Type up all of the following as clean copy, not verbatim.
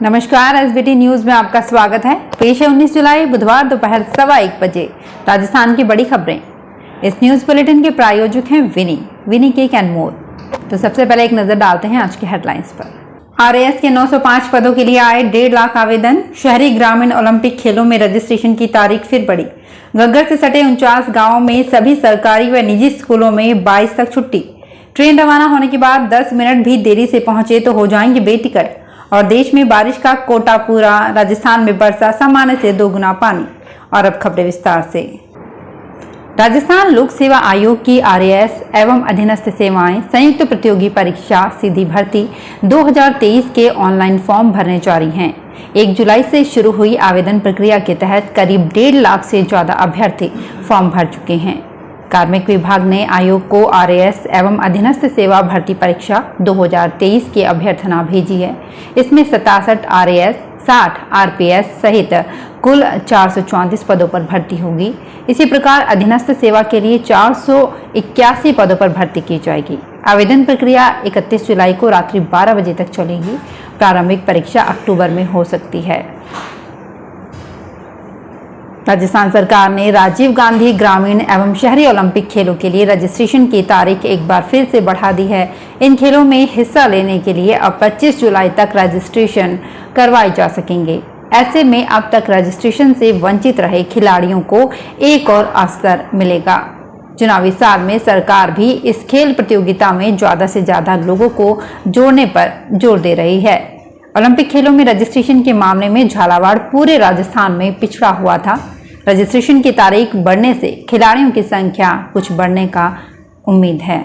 नमस्कार, SBT news में आपका स्वागत है। पेश है 19 जुलाई बुधवार दोपहर 1:15 बजे राजस्थान की बड़ी खबरें। इस न्यूज बुलेटिन के प्रायोजक हैं विनी केक एंड मोर। तो सबसे पहले एक नजर डालते हैं आज के हेडलाइंस पर। आरएएस के 905 पदों के लिए आए 1.5 लाख आवेदन। शहरी ग्रामीण ओलंपिक खेलों में रजिस्ट्रेशन की तारीख फिर बढ़ी। घग्गर से सटे 49 गाँवों में सभी सरकारी व निजी स्कूलों में 22 तक छुट्टी। ट्रेन रवाना होने के बाद 10 मिनट भी देरी से पहुंचे तो हो जाएंगे बेटिकट। और देश में बारिश का कोटा पूरा, राजस्थान में बरसा सामान्य से 2 गुना पानी। और अब खबरें विस्तार से। राजस्थान लोक सेवा आयोग की आरएएस एवं अधीनस्थ सेवाएं संयुक्त प्रतियोगी परीक्षा सीधी भर्ती 2023 के ऑनलाइन फॉर्म भरने जारी हैं। 1 जुलाई से शुरू हुई आवेदन प्रक्रिया के तहत करीब 1.5 लाख से ज्यादा अभ्यर्थी फॉर्म भर चुके हैं। कार्मिक विभाग ने आयोग को आरएएस एवं अधीनस्थ सेवा भर्ती परीक्षा 2023 की अभ्यर्थना भेजी है। इसमें 67 आरएएस, 60 आरपीएस सहित कुल 434 पदों पर भर्ती होगी। इसी प्रकार अधीनस्थ सेवा के लिए 481 पदों पर भर्ती की जाएगी। आवेदन प्रक्रिया 31 जुलाई को रात्रि 12 बजे तक चलेगी। प्रारंभिक परीक्षा अक्टूबर में हो सकती है। राजस्थान सरकार ने राजीव गांधी ग्रामीण एवं शहरी ओलंपिक खेलों के लिए रजिस्ट्रेशन की तारीख एक बार फिर से बढ़ा दी है। इन खेलों में हिस्सा लेने के लिए अब 25 जुलाई तक रजिस्ट्रेशन करवाए जा सकेंगे। ऐसे में अब तक रजिस्ट्रेशन से वंचित रहे खिलाड़ियों को एक और अवसर मिलेगा। चुनावी साल में सरकार भी इस खेल प्रतियोगिता में ज्यादा से ज्यादा लोगों को जोड़ने पर जोर दे रही है। ओलंपिक खेलों में रजिस्ट्रेशन के मामले में झालावाड़ पूरे राजस्थान में पिछड़ा हुआ था। रजिस्ट्रेशन की तारीख बढ़ने से खिलाड़ियों की संख्या कुछ बढ़ने का उम्मीद है।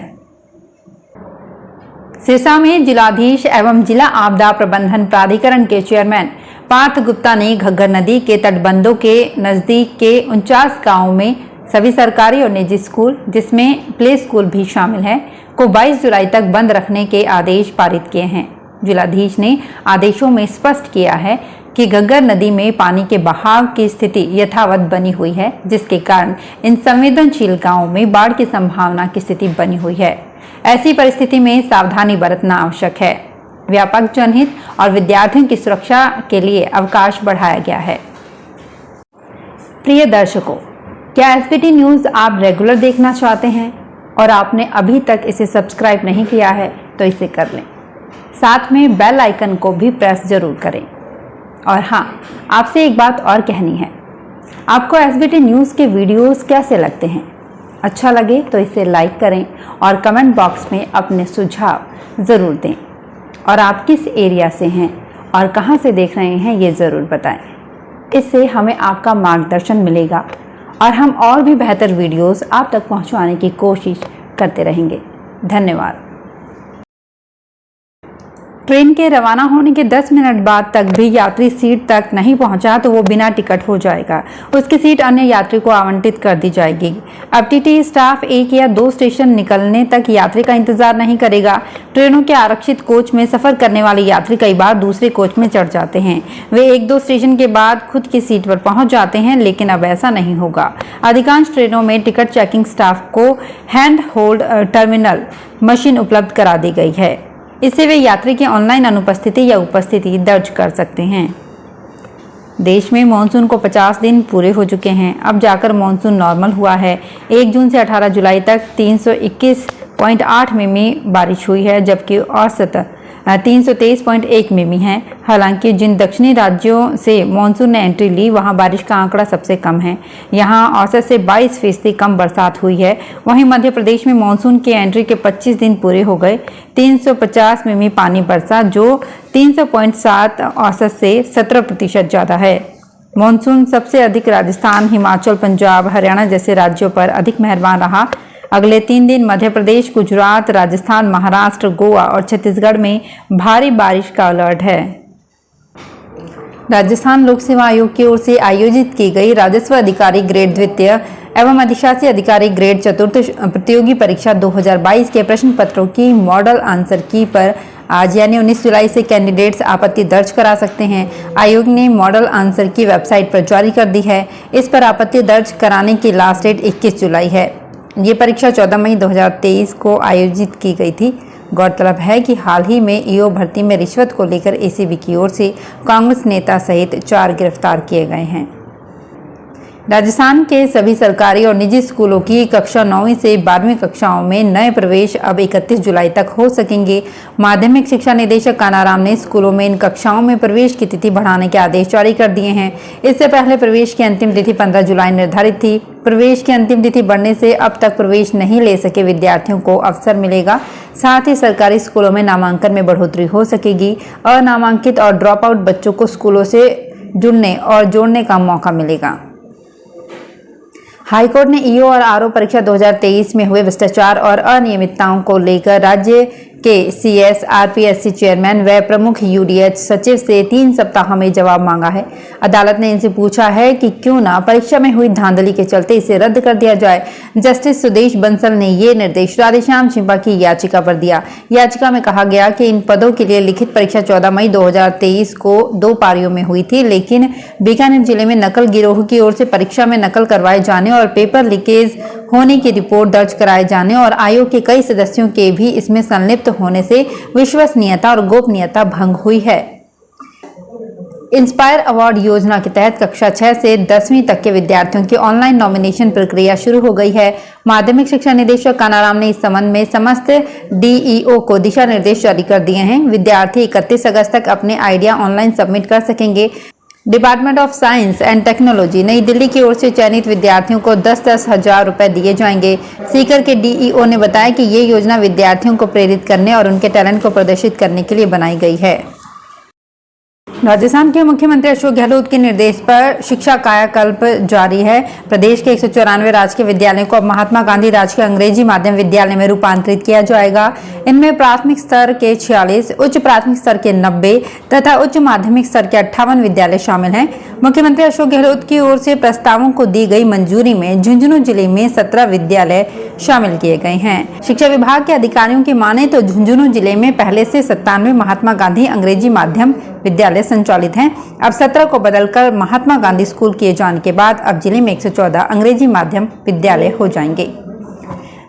सिरसा में जिलाधीश एवं जिला आपदा प्रबंधन प्राधिकरण के चेयरमैन पार्थ गुप्ता ने घग्गर नदी के तटबंधों के नजदीक के 49 गांवों में सभी सरकारी और निजी स्कूल, जिसमें प्ले स्कूल भी शामिल है, को 22 जुलाई तक बंद रखने के आदेश पारित किए हैं। जिलाधीश ने आदेशों में स्पष्ट किया है कि घग्गर नदी में पानी के बहाव की स्थिति यथावत बनी हुई है, जिसके कारण इन संवेदनशील गांवों में बाढ़ की संभावना की स्थिति बनी हुई है। ऐसी परिस्थिति में सावधानी बरतना आवश्यक है। व्यापक जनहित और विद्यार्थियों की सुरक्षा के लिए अवकाश बढ़ाया गया है। प्रिय दर्शकों, क्या एसबीटी न्यूज आप रेगुलर देखना चाहते हैं और आपने अभी तक इसे सब्सक्राइब नहीं किया है तो इसे कर लें। साथ में बेल आइकन को भी प्रेस जरूर करें। और हाँ, आपसे एक बात और कहनी है। आपको एसबीटी न्यूज़ के वीडियोस कैसे लगते हैं? अच्छा लगे तो इसे लाइक करें और कमेंट बॉक्स में अपने सुझाव ज़रूर दें। और आप किस एरिया से हैं और कहां से देख रहे हैं ये ज़रूर बताएं। इससे हमें आपका मार्गदर्शन मिलेगा और हम और भी बेहतर वीडियोस आप तक पहुंचाने की कोशिश करते रहेंगे। धन्यवाद। ट्रेन के रवाना होने के 10 मिनट बाद तक भी यात्री सीट तक नहीं पहुंचा तो वो बिना टिकट हो जाएगा। उसकी सीट अन्य यात्री को आवंटित कर दी जाएगी। अब टीटी स्टाफ 1 या 2 स्टेशन निकलने तक यात्री का इंतजार नहीं करेगा। ट्रेनों के आरक्षित कोच में सफर करने वाले यात्री कई बार दूसरे कोच में चढ़ जाते हैं। वे 1-2 स्टेशन के बाद खुद की सीट पर पहुंच जाते हैं, लेकिन अब ऐसा नहीं होगा। अधिकांश ट्रेनों में टिकट चेकिंग स्टाफ को हैंड होल्ड टर्मिनल मशीन उपलब्ध करा दी गई है। इससे वे यात्री की ऑनलाइन अनुपस्थिति या उपस्थिति दर्ज कर सकते हैं। देश में मानसून को 50 दिन पूरे हो चुके हैं। अब जाकर मानसून नॉर्मल हुआ है। 1 जून से 18 जुलाई तक 321.8 मिमी बारिश हुई है, जबकि औसत 323.1 मिमी है। हालांकि जिन दक्षिणी राज्यों से मानसून ने एंट्री ली, वहां बारिश का आंकड़ा सबसे कम है। यहां औसत से 22% कम बरसात हुई है। वहीं मध्य प्रदेश में मानसून की एंट्री के 25 दिन पूरे हो गए। 350 मिमी पानी बरसा, जो 300.7 औसत से 17% ज़्यादा है। मानसून सबसे अधिक राजस्थान, हिमाचल, पंजाब, हरियाणा जैसे राज्यों पर अधिक मेहरबान रहा। अगले 3 दिन मध्य प्रदेश, गुजरात, राजस्थान, महाराष्ट्र, गोवा और छत्तीसगढ़ में भारी बारिश का अलर्ट है। राजस्थान लोक सेवा आयोग की ओर से आयोजित की गई राजस्व अधिकारी ग्रेड द्वितीय एवं अधिशासी अधिकारी ग्रेड चतुर्थ प्रतियोगी परीक्षा 2022 के प्रश्न पत्रों की मॉडल आंसर की पर आज यानी 19 जुलाई से कैंडिडेट्स आपत्ति दर्ज करा सकते हैं। आयोग ने मॉडल आंसर की वेबसाइट पर जारी कर दी है। इस पर आपत्ति दर्ज कराने की लास्ट डेट 21 जुलाई है। ये परीक्षा 14 मई 2023 को आयोजित की गई थी। गौरतलब है कि हाल ही में ईओ भर्ती में रिश्वत को लेकर एसीबी की ओर से कांग्रेस नेता सहित 4 गिरफ्तार किए गए हैं। राजस्थान के सभी सरकारी और निजी स्कूलों की कक्षा 9वीं से 12वीं कक्षाओं में नए प्रवेश अब 31 जुलाई तक हो सकेंगे। माध्यमिक शिक्षा निदेशक कानाराम ने स्कूलों में इन कक्षाओं में प्रवेश की तिथि बढ़ाने के आदेश जारी कर दिए हैं। इससे पहले प्रवेश की अंतिम तिथि 15 जुलाई निर्धारित थी। प्रवेश की अंतिम तिथि बढ़ने से अब तक प्रवेश नहीं ले सके विद्यार्थियों को अवसर मिलेगा। साथ ही सरकारी स्कूलों में नामांकन में बढ़ोतरी हो सकेगी। अनामांकित और ड्रॉप आउट बच्चों को स्कूलों से जुड़ने और जोड़ने का मौका मिलेगा। हाईकोर्ट ने ईओ और आरओ परीक्षा 2023 में हुए भ्रष्टाचार और अनियमितताओं को लेकर राज्य के सीएस, आरपीएससी चेयरमैन व प्रमुख यूडीएच सचिव से 3 सप्ताह में जवाब मांगा है। अदालत ने इनसे पूछा है कि क्यों ना परीक्षा में हुई धांधली के चलते इसे रद्द कर दिया जाए। जस्टिस सुदेश बंसल ने ये निर्देश राधेश्याम छिंपा की याचिका पर दिया। याचिका में कहा गया कि इन पदों के लिए लिखित परीक्षा 14 मई 2023 को 2 पारियों में हुई थी, लेकिन बीकानेर जिले में नकल गिरोह की ओर से परीक्षा में नकल करवाए जाने और पेपर लीकेज होने की रिपोर्ट दर्ज कराए जाने और आयोग के कई सदस्यों के भी इसमें संलिप्त होने से विश्वसनीयता और गोपनीयता भंग हुई है। इंस्पायर अवार्ड योजना के तहत कक्षा 6 से 10वीं तक के विद्यार्थियों की ऑनलाइन नॉमिनेशन प्रक्रिया शुरू हो गई है। माध्यमिक शिक्षा निदेशक कानाराम ने इस संबंध में समस्त डीईओ को दिशा निर्देश जारी कर दिए हैं। विद्यार्थी 31 अगस्त तक अपने आइडिया ऑनलाइन सबमिट कर सकेंगे। Department of science and technology नई दिल्ली की ओर से चयनित विद्यार्थियों को 10-10 हजार रुपए दिए जाएंगे। सीकर के डीईओ ने बताया कि ये योजना विद्यार्थियों को प्रेरित करने और उनके टैलेंट को प्रदर्शित करने के लिए बनाई गई है। राजस्थान के मुख्यमंत्री अशोक गहलोत के निर्देश पर शिक्षा कायाकल्प जारी है। प्रदेश के 194 राजकीय विद्यालयों को अब महात्मा गांधी राजकीय अंग्रेजी माध्यम विद्यालय में रूपांतरित किया जाएगा। इनमें प्राथमिक स्तर के 46, उच्च प्राथमिक स्तर के 90 तथा उच्च माध्यमिक स्तर के 58 विद्यालय शामिल हैं। मुख्यमंत्री अशोक गहलोत की ओर से प्रस्तावों को दी गई मंजूरी में झुंझुनू जिले में 17 विद्यालय शामिल किए गए हैं। शिक्षा विभाग के अधिकारियों की माने तो झुंझुनू जिले में पहले से 97 महात्मा गांधी अंग्रेजी माध्यम विद्यालय संचालित हैं। अब 17 को बदलकर महात्मा गांधी स्कूल किए जाने के बाद अब जिले में 114 अंग्रेजी माध्यम विद्यालय हो जाएंगे।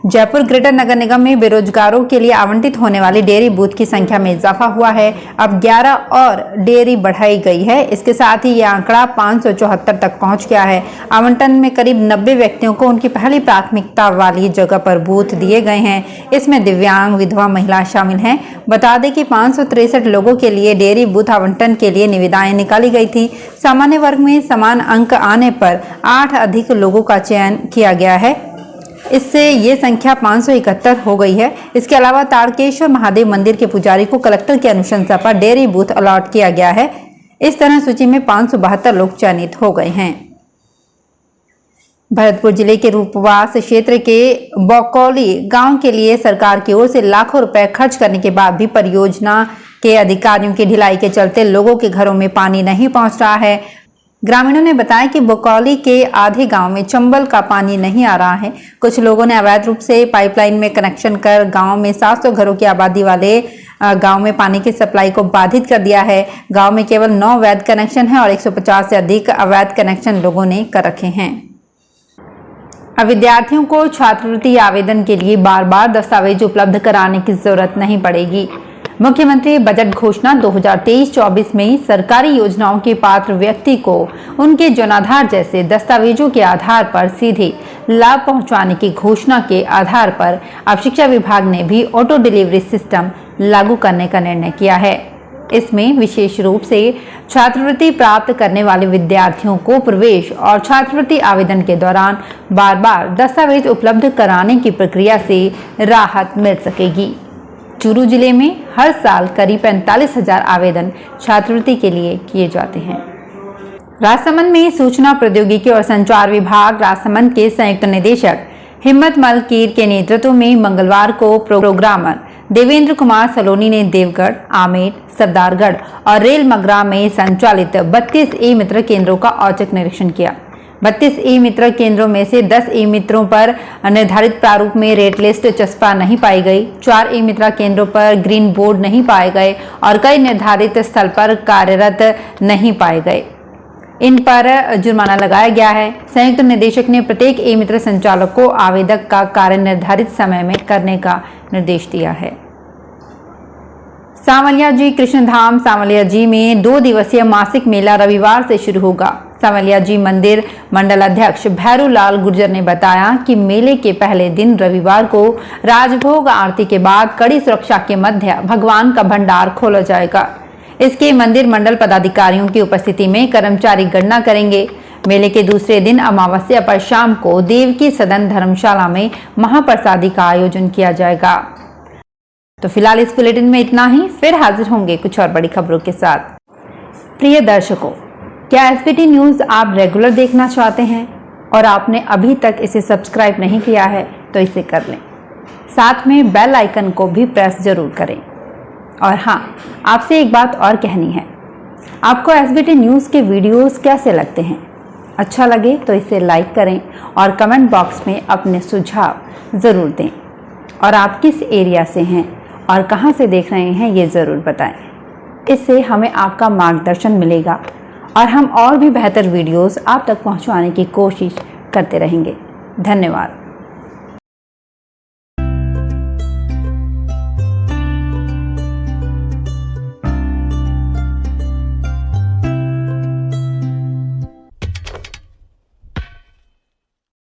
जयपुर ग्रेटर नगर निगम में बेरोजगारों के लिए आवंटित होने वाली डेयरी बूथ की संख्या में इजाफा हुआ है। अब 11 और डेयरी बढ़ाई गई है। इसके साथ ही यह आंकड़ा 574 तक पहुंच गया है। आवंटन में करीब 90 व्यक्तियों को उनकी पहली प्राथमिकता वाली जगह पर बूथ दिए गए हैं। इसमें दिव्यांग, विधवा महिला शामिल हैं। बता दें कि 563 लोगों के लिए डेयरी बूथ आवंटन के लिए निविदाएं निकाली गई थी। सामान्य वर्ग में समान अंक आने पर 8 अधिक लोगों का चयन किया गया है। इससे ये संख्या 571 हो गई है। इसके अलावा तारकेश्वर महादेव मंदिर के पुजारी को कलेक्टर की अनुशंसा पर डेयरी बूथ अलॉट किया गया है। इस तरह सूची में 572 लोग चयनित हो गए हैं। भरतपुर जिले के रूपवास क्षेत्र के बौकौली गांव के लिए सरकार की ओर से लाखों रुपए खर्च करने के बाद भी परियोजना के अधिकारियों की ढिलाई के चलते लोगों के घरों में पानी नहीं पहुंच रहा है। ग्रामीणों ने बताया कि बौकौली के आधे गांव में चंबल का पानी नहीं आ रहा है। कुछ लोगों ने अवैध रूप से पाइपलाइन में कनेक्शन कर गांव में 700 घरों की आबादी वाले गांव में पानी की सप्लाई को बाधित कर दिया है। गांव में केवल 9 वैध कनेक्शन है और 150 से अधिक अवैध कनेक्शन लोगों ने कर रखे हैं। अब विद्यार्थियों को छात्रवृत्ति आवेदन के लिए बार बार दस्तावेज उपलब्ध कराने की जरूरत नहीं पड़ेगी। मुख्यमंत्री बजट घोषणा 2023-24 में सरकारी योजनाओं के पात्र व्यक्ति को उनके जन्माधार जैसे दस्तावेजों के आधार पर सीधे लाभ पहुंचाने की घोषणा के आधार पर अब शिक्षा विभाग ने भी ऑटो डिलीवरी सिस्टम लागू करने का निर्णय किया है। इसमें विशेष रूप से छात्रवृत्ति प्राप्त करने वाले विद्यार्थियों को प्रवेश और छात्रवृत्ति आवेदन के दौरान बार बार दस्तावेज उपलब्ध कराने की प्रक्रिया से राहत मिल सकेगी। चूरू जिले में हर साल करीब 45,000 आवेदन छात्रवृत्ति के लिए किए जाते हैं। राजसमंद में सूचना प्रौद्योगिकी और संचार विभाग राजसमंद के संयुक्त निदेशक हिम्मत मलकीर के नेतृत्व में मंगलवार को प्रोग्रामर देवेंद्र कुमार सलोनी ने देवगढ़, आमेर, सरदारगढ़ और रेल मगरा में संचालित 32 ई मित्र केंद्रों का औचक निरीक्षण किया। 32 ई मित्र केंद्रों में से 10 ई मित्रों पर निर्धारित प्रारूप में रेट लिस्ट चस्पा नहीं पाई गई, 4 ई मित्र केंद्रों पर ग्रीन बोर्ड नहीं पाए गए और कई निर्धारित स्थल पर कार्यरत नहीं पाए गए। इन पर जुर्माना लगाया गया है। संयुक्त निदेशक ने प्रत्येक ई मित्र संचालक को आवेदक का कार्य निर्धारित समय में करने का निर्देश दिया है। सांवलिया जी कृष्णधाम सांवलिया जी में 2 दिवसीय मासिक मेला रविवार से शुरू होगा। सांवलिया जी मंदिर मंडल अध्यक्ष भैरूलाल गुर्जर ने बताया कि मेले के पहले दिन रविवार को राजभोग आरती के बाद कड़ी सुरक्षा के मध्य भगवान का भंडार खोला जाएगा। इसके मंदिर मंडल पदाधिकारियों की उपस्थिति में कर्मचारी गणना करेंगे। मेले के दूसरे दिन अमावस्या पर शाम को देवकी सदन धर्मशाला में महाप्रसादी का आयोजन किया जाएगा। तो फिलहाल इस बुलेटिन में इतना ही, फिर हाजिर होंगे कुछ और बड़ी खबरों के साथ। प्रिय दर्शकों, क्या एसबीटी न्यूज़ आप रेगुलर देखना चाहते हैं और आपने अभी तक इसे सब्सक्राइब नहीं किया है तो इसे कर लें। साथ में बेल आइकन को भी प्रेस जरूर करें। और हाँ, आपसे एक बात और कहनी है, आपको एसबीटी न्यूज़ के वीडियोस कैसे लगते हैं? अच्छा लगे तो इसे लाइक करें और कमेंट बॉक्स में अपने सुझाव ज़रूर दें। और आप किस एरिया से हैं और कहां से देख रहे हैं ये ज़रूर बताएं। इससे हमें आपका मार्गदर्शन मिलेगा और हम और भी बेहतर वीडियोस आप तक पहुंचाने की कोशिश करते रहेंगे। धन्यवाद।